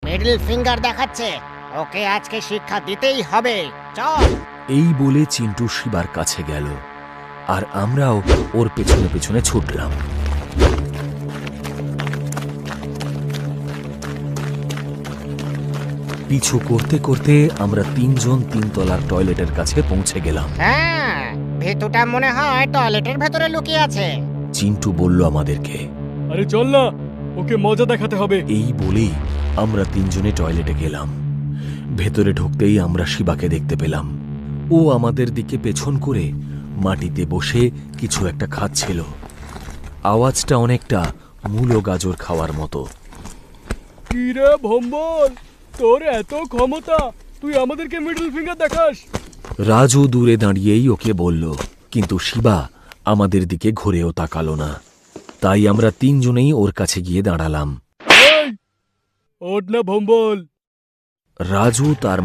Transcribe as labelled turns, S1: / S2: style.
S1: Middle finger দেখাচ্ছে। ওকে আজকে শিক্ষা দিতেই হবে। চল।
S2: এই বলে চিন্টু শিবার কাছে গেল, আর আমরাও ওর পেছনে পেছনে ছুটলাম। পিছু করতে করতে আমরা তিনজন তিনতলার টয়লেটের কাছে পৌঁছে গেলাম।
S1: হ্যাঁ, ভেতুটা মনে হয় টয়লেটের ভেতরে লুকিয়ে আছে।
S2: চিন্টু বলল আমাদেরকে।
S3: আরে চল না, ওকে মজা দেখাতে হবে।
S2: এই বলেই আমরা তিনজনে টয়লেটে গেলাম। ভেতরে ঢুকতেই আমরা শিবাকে দেখতে পেলাম। ও আমাদের দিকে পেছন করে মাটিতে বসে কিছু একটা খাচ্ছিল। আওয়াজটা অনেকটা মূলো গাজর খাওয়ার মতো।
S3: কি রে ভম্বল, তোর এত ক্ষমতা, তুই আমাদেরকে মিডল ফিঙ্গার দেখাস?
S2: রাজু দূরে দাঁড়িয়েই ওকে বলল, কিন্তু শিবা আমাদের দিকে ঘুরেও তাকালো না। তাই আমরা তিনজনেই ওর কাছে গিয়ে দাঁড়ালাম।
S3: ওঠ না ভম্বল।
S2: রাজু তার